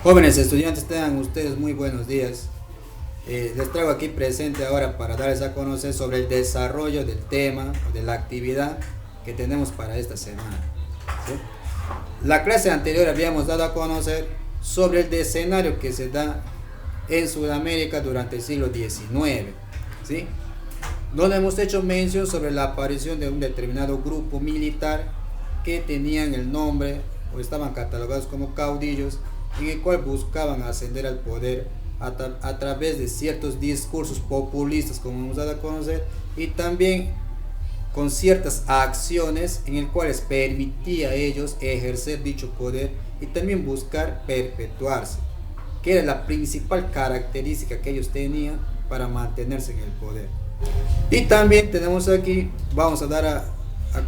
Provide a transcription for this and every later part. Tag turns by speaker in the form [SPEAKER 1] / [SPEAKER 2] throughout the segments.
[SPEAKER 1] Jóvenes estudiantes, tengan ustedes muy buenos días. Les traigo aquí presente ahora para darles a conocer sobre el desarrollo del tema o de la actividad que tenemos para esta semana. ¿Sí? La clase anterior habíamos dado a conocer sobre el escenario que se da en Sudamérica durante el siglo XIX, ¿sí? Donde hemos hecho mención sobre la aparición de un determinado grupo militar que tenían el nombre o estaban catalogados como caudillos, en el cual buscaban ascender al poder a través de ciertos discursos populistas, como hemos dado a conocer, y también con ciertas acciones en el cuales permitía a ellos ejercer dicho poder y también buscar perpetuarse, que era la principal característica que ellos tenían para mantenerse en el poder. Y también tenemos aquí, vamos a dar a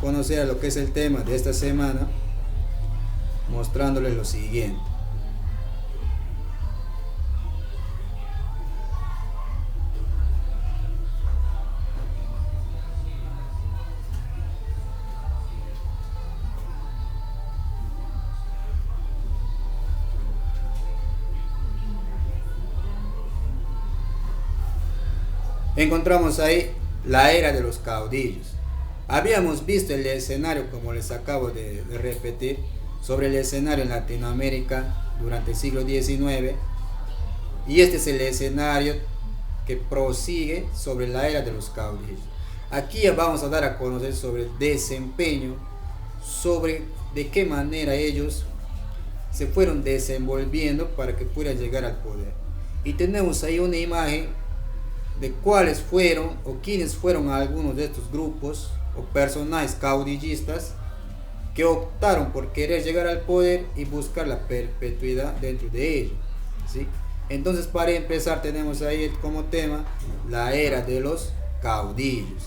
[SPEAKER 1] conocer a lo que es el tema de esta semana, mostrándoles lo siguiente. Encontramos ahí la era de los caudillos. Habíamos visto el escenario, como les acabo de repetir, sobre el escenario en Latinoamérica durante el siglo XIX, y este es el escenario que prosigue sobre la era de los caudillos. Aquí ya vamos a dar a conocer sobre el desempeño, sobre de qué manera ellos se fueron desenvolviendo para que pudieran llegar al poder. Y tenemos ahí una imagen de cuáles fueron o quiénes fueron algunos de estos grupos o personajes caudillistas que optaron por querer llegar al poder y buscar la perpetuidad dentro de ello, ¿sí? Entonces, para empezar, tenemos ahí como tema la era de los caudillos,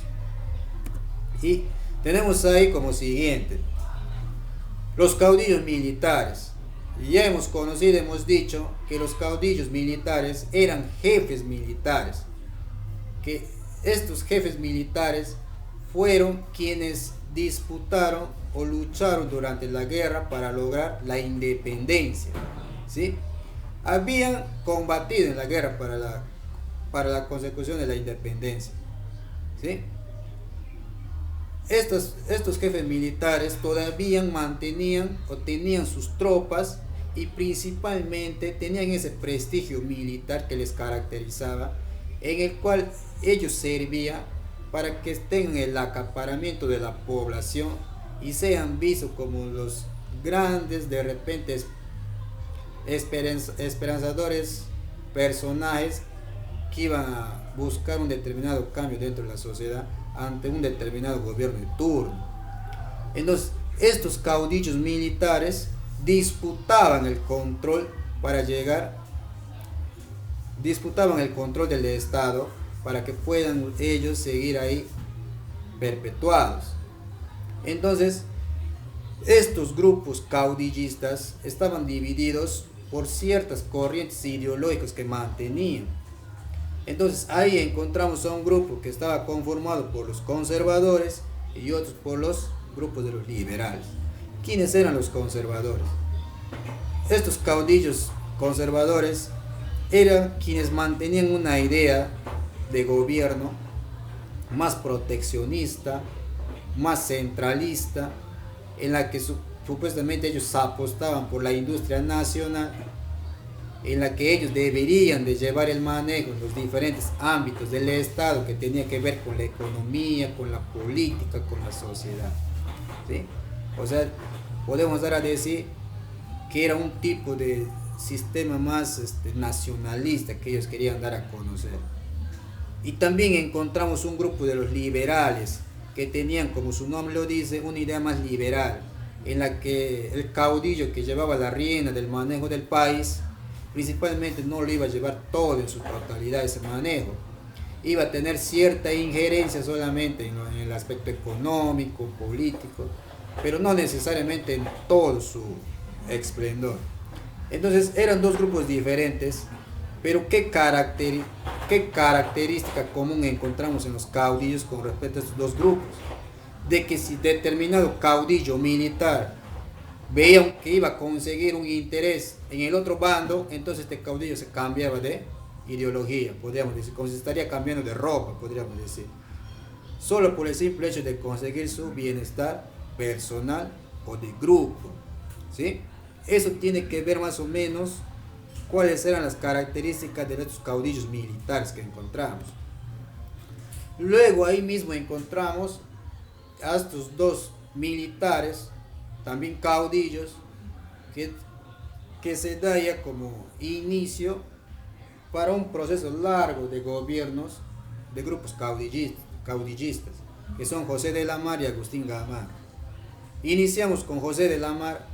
[SPEAKER 1] y tenemos ahí como siguiente los caudillos militares. Ya hemos conocido, hemos dicho que los caudillos militares eran jefes militares, que estos jefes militares fueron quienes disputaron o lucharon durante la guerra para lograr la independencia, ¿sí? Habían combatido en la guerra para la consecución de la independencia, ¿sí? Estos jefes militares todavía mantenían o tenían sus tropas, y principalmente tenían ese prestigio militar que les caracterizaba, en el cual ellos servían para que tengan el acaparamiento de la población y sean vistos como los grandes, de repente esperanzadores personajes que iban a buscar un determinado cambio dentro de la sociedad ante un determinado gobierno de turno. Entonces, estos caudillos militares disputaban el control para llegar, disputaban el control del Estado para que puedan ellos seguir ahí perpetuados. Entonces, estos grupos caudillistas estaban divididos por ciertas corrientes ideológicas que mantenían. Entonces, ahí encontramos a un grupo que estaba conformado por los conservadores y otros por los grupos de los liberales. ¿Quiénes eran los conservadores? Estos caudillos conservadores eran quienes mantenían una idea de gobierno más proteccionista, más centralista, en la que supuestamente ellos apostaban por la industria nacional, en la que ellos deberían de llevar el manejo en los diferentes ámbitos del Estado que tenía que ver con la economía, con la política, con la sociedad, ¿sí? O sea, podemos dar a decir que era un tipo de sistema más nacionalista que ellos querían dar a conocer. Y también encontramos un grupo de los liberales que tenían, como su nombre lo dice, una idea más liberal, en la que el caudillo que llevaba la rienda del manejo del país principalmente no lo iba a llevar todo en su totalidad ese manejo, iba a tener cierta injerencia solamente en el aspecto económico, político, pero no necesariamente en todo su esplendor. Entonces eran dos grupos diferentes, pero ¿qué característica común encontramos en los caudillos con respecto a estos dos grupos? De que si determinado caudillo militar veían que iba a conseguir un interés en el otro bando, entonces este caudillo se cambiaba de ideología, podríamos decir, como si estaría cambiando de ropa, podríamos decir, solo por el simple hecho de conseguir su bienestar personal o de grupo, ¿sí? Eso tiene que ver más o menos cuáles eran las características de estos caudillos militares que encontramos. Luego ahí mismo encontramos a estos dos militares, también caudillos, que se da ya como inicio para un proceso largo de gobiernos de grupos caudillistas, que son José de la Mar y Agustín Gamarra. Iniciamos con José de la Mar,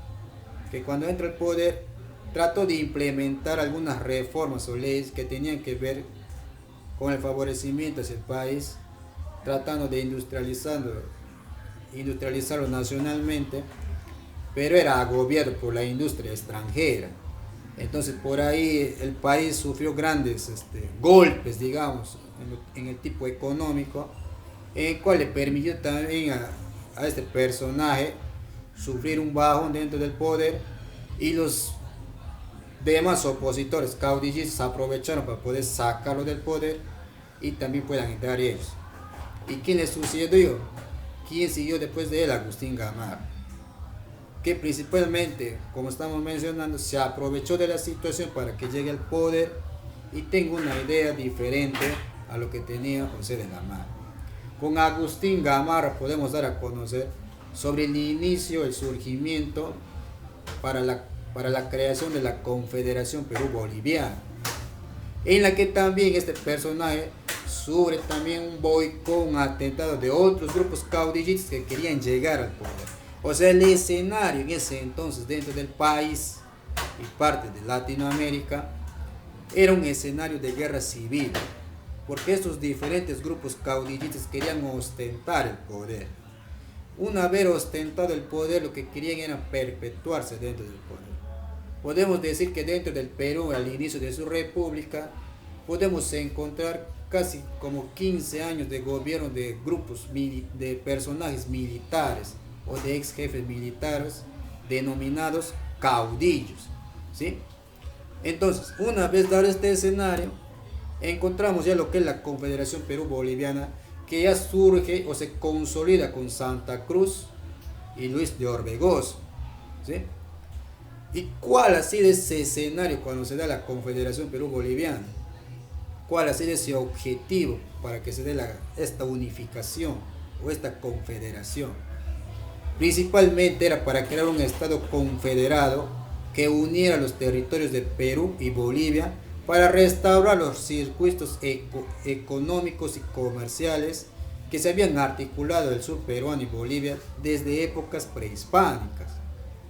[SPEAKER 1] que cuando entra al poder trató de implementar algunas reformas o leyes que tenían que ver con el favorecimiento hacia el país, tratando de industrializarlo nacionalmente, pero era agobiado por la industria extranjera. Entonces por ahí el país sufrió grandes golpes, digamos, en el tipo económico, en el cual le permitió también a este personaje sufrir un bajón dentro del poder, y los demás opositores caudillistas aprovecharon para poder sacarlo del poder y también puedan entrar ellos. ¿Y quién le sucedió? ¿Quién siguió después de él? Agustín Gamarra, que principalmente, como estamos mencionando, se aprovechó de la situación para que llegue al poder y tenga una idea diferente a lo que tenía José de la Mar. Con Agustín Gamarra podemos dar a conocer sobre el inicio, el surgimiento para la creación de la Confederación Perú-Boliviana, en la que también este personaje sufre también un boicot, un atentado de otros grupos caudillistas que querían llegar al poder. O sea, el escenario en ese entonces dentro del país y parte de Latinoamérica era un escenario de guerra civil, porque estos diferentes grupos caudillistas querían ostentar el poder. Una vez ostentado el poder, lo que querían era perpetuarse dentro del poder. Podemos decir que dentro del Perú, al inicio de su república, podemos encontrar casi como 15 años de gobierno de grupos de personajes militares o de ex jefes militares denominados caudillos, ¿sí? Entonces, una vez dado este escenario, encontramos ya lo que es la Confederación Perú-Boliviana, que ya surge o se consolida con Santa Cruz y Luis de Orbegoso, ¿sí? ¿Y cuál ha sido ese escenario cuando se da la Confederación Perú-Boliviana? ¿Cuál ha sido ese objetivo para que se dé esta unificación o esta confederación? Principalmente era para crear un estado confederado que uniera los territorios de Perú y Bolivia para restaurar los circuitos económicos y comerciales que se habían articulado el sur peruano y Bolivia desde épocas prehispánicas,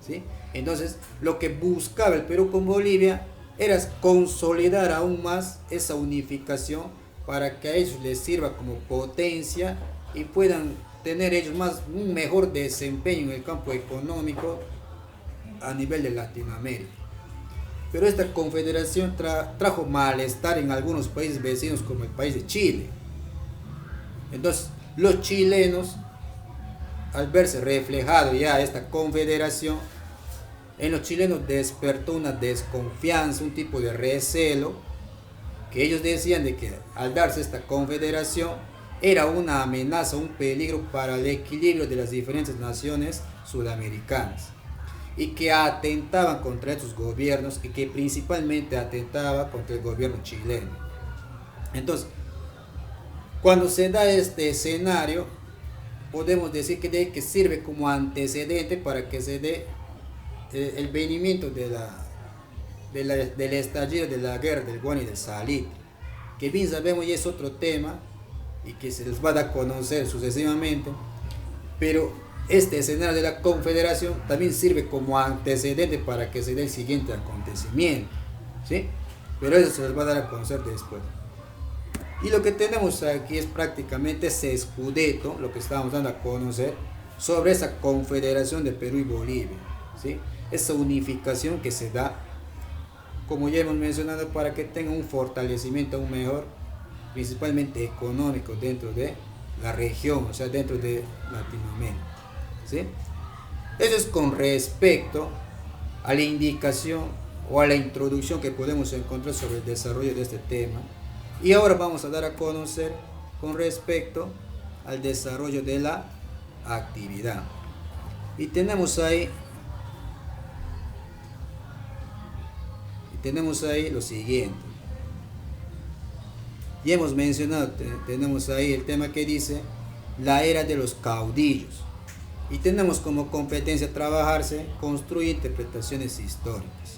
[SPEAKER 1] ¿sí? Entonces, lo que buscaba el Perú con Bolivia era consolidar aún más esa unificación para que a ellos les sirva como potencia y puedan tener ellos un mejor desempeño en el campo económico a nivel de Latinoamérica. Pero esta confederación trajo malestar en algunos países vecinos como el país de Chile. Entonces los chilenos, al verse reflejado ya esta confederación, en los chilenos despertó una desconfianza, un tipo de recelo, que ellos decían de que al darse esta confederación era una amenaza, un peligro para el equilibrio de las diferentes naciones sudamericanas, y que atentaban contra estos gobiernos, y que principalmente atentaba contra el gobierno chileno. Entonces, cuando se da este escenario, podemos decir que sirve como antecedente para que se dé el venimiento del estallido de la guerra del Guano y del Salitre, que bien sabemos ya es otro tema y que se les va a dar a conocer sucesivamente, pero este escenario de la confederación también sirve como antecedente para que se dé el siguiente acontecimiento, ¿sí? Pero eso se les va a dar a conocer después. Y lo que tenemos aquí es prácticamente ese escudeto, lo que estamos dando a conocer sobre esa confederación de Perú y Bolivia, ¿sí? Esa unificación que se da, como ya hemos mencionado, para que tenga un fortalecimiento aún mejor, principalmente económico dentro de la región, o sea, dentro de Latinoamérica, ¿sí? Eso es con respecto a la indicación o a la introducción que podemos encontrar sobre el desarrollo de este tema. Y ahora vamos a dar a conocer con respecto al desarrollo de la actividad. Y tenemos ahí lo siguiente. Ya hemos mencionado, tenemos ahí el tema que dice la era de los caudillos. Y tenemos como competencia trabajarse, construir interpretaciones históricas.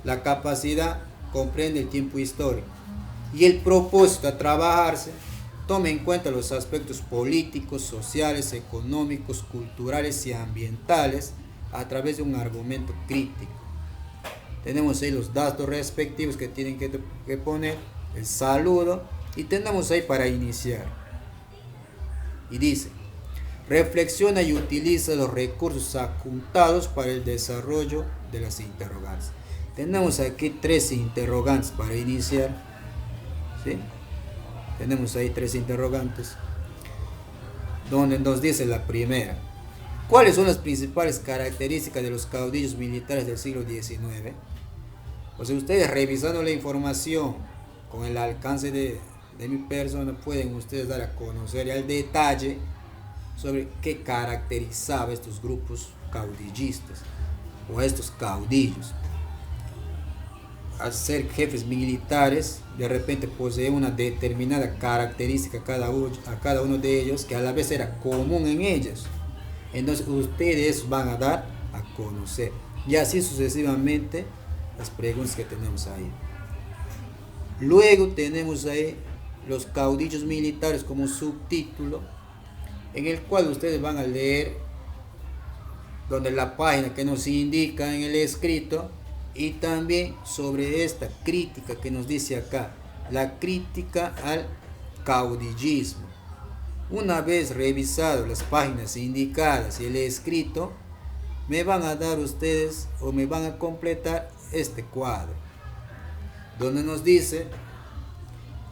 [SPEAKER 1] La capacidad comprende el tiempo histórico. Y el propósito a trabajarse toma en cuenta los aspectos políticos, sociales, económicos, culturales y ambientales a través de un argumento crítico. Tenemos ahí los datos respectivos que tienen que poner, el saludo, y tenemos ahí para iniciar. Y dice: reflexiona y utiliza los recursos adjuntados para el desarrollo de las interrogantes. Tenemos aquí 13 interrogantes para iniciar. ¿Sí? Tenemos ahí 3 interrogantes, donde nos dice la primera: ¿cuáles son las principales características de los caudillos militares del siglo XIX? O sea, ustedes revisando la información con el alcance de mi persona, pueden ustedes dar a conocer al detalle sobre qué caracterizaba estos grupos caudillistas o estos caudillos. Al ser jefes militares, de repente posee una determinada característica a cada uno de ellos, que a la vez era común en ellos. Entonces ustedes van a dar a conocer, y así sucesivamente las preguntas que tenemos ahí. Luego tenemos ahí los caudillos militares como subtítulo, en el cual ustedes van a leer donde la página que nos indica en el escrito, y también sobre esta crítica que nos dice acá, la crítica al caudillismo. Una vez revisado las páginas indicadas y el escrito, me van a dar ustedes o me van a completar este cuadro, donde nos dice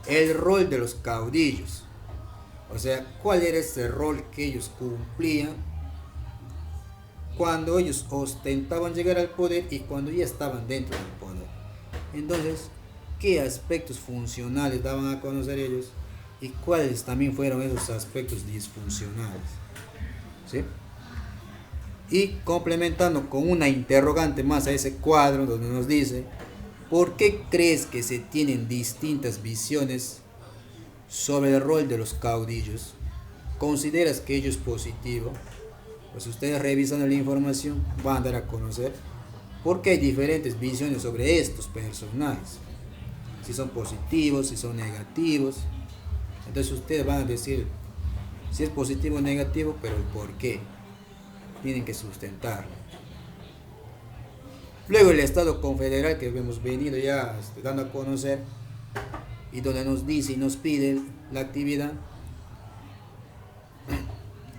[SPEAKER 1] el rol de los caudillos. O sea, cuál era ese rol que ellos cumplían cuando ellos ostentaban llegar al poder y cuando ya estaban dentro del poder. Entonces, ¿qué aspectos funcionales daban a conocer ellos y cuáles también fueron esos aspectos disfuncionales? ¿Sí? Y complementando con una interrogante más a ese cuadro, donde nos dice: ¿por qué crees que se tienen distintas visiones sobre el rol de los caudillos? ¿Consideras que ello es positivo? Pues ustedes revisando la información van a dar a conocer por qué hay diferentes visiones sobre estos personajes, si son positivos, si son negativos. Entonces ustedes van a decir si es positivo o negativo, pero el por qué tienen que sustentarlo. Luego el Estado confederal, que hemos venido ya dando a conocer, y donde nos dice y nos pide la actividad.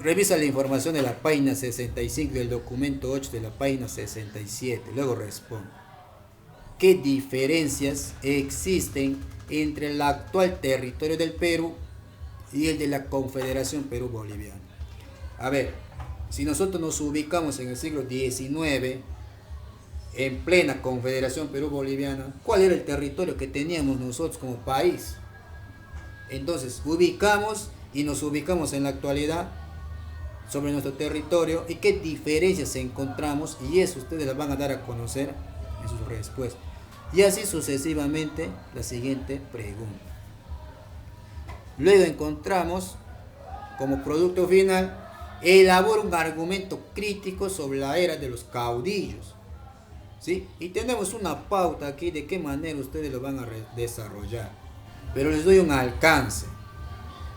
[SPEAKER 1] Revisa la información de la página 65 del documento 8 de la página 67. Luego responde: ¿qué diferencias existen entre el actual territorio del Perú y el de la Confederación Perú-Boliviana? A ver, si nosotros nos ubicamos en el siglo XIX, en plena Confederación Perú-Boliviana, ¿cuál era el territorio que teníamos nosotros como país? Entonces, nos ubicamos en la actualidad sobre nuestro territorio y qué diferencias encontramos, y eso ustedes las van a dar a conocer en sus respuestas. Y así sucesivamente la siguiente pregunta. Luego encontramos como producto final: elabora un argumento crítico sobre la era de los caudillos. ¿Sí? Y tenemos una pauta aquí de qué manera ustedes lo van a desarrollar, pero les doy un alcance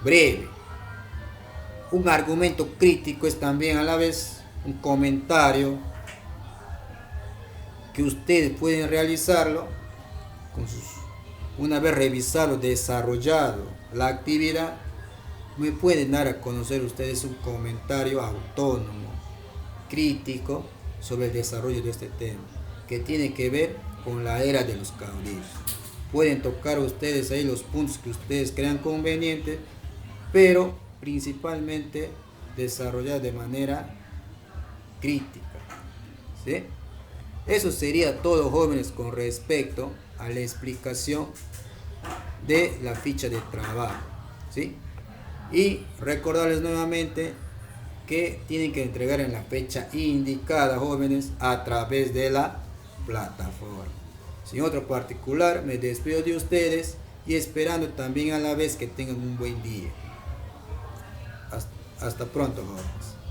[SPEAKER 1] breve. Un argumento crítico es también a la vez un comentario que ustedes pueden realizarlo una vez revisado, desarrollado la actividad. Me pueden dar a conocer ustedes un comentario autónomo, crítico, sobre el desarrollo de este tema, que tiene que ver con la era de los caudillos. Pueden tocar ustedes ahí los puntos que ustedes crean convenientes, pero principalmente desarrollar de manera crítica. ¿sí? Eso sería todo, jóvenes, con respecto a la explicación de la ficha de trabajo, ¿sí? Y recordarles nuevamente que tienen que entregar en la fecha indicada, jóvenes, a través de la plataforma. Sin otro particular, me despido de ustedes y esperando también a la vez que tengan un buen día. Hasta pronto, jóvenes.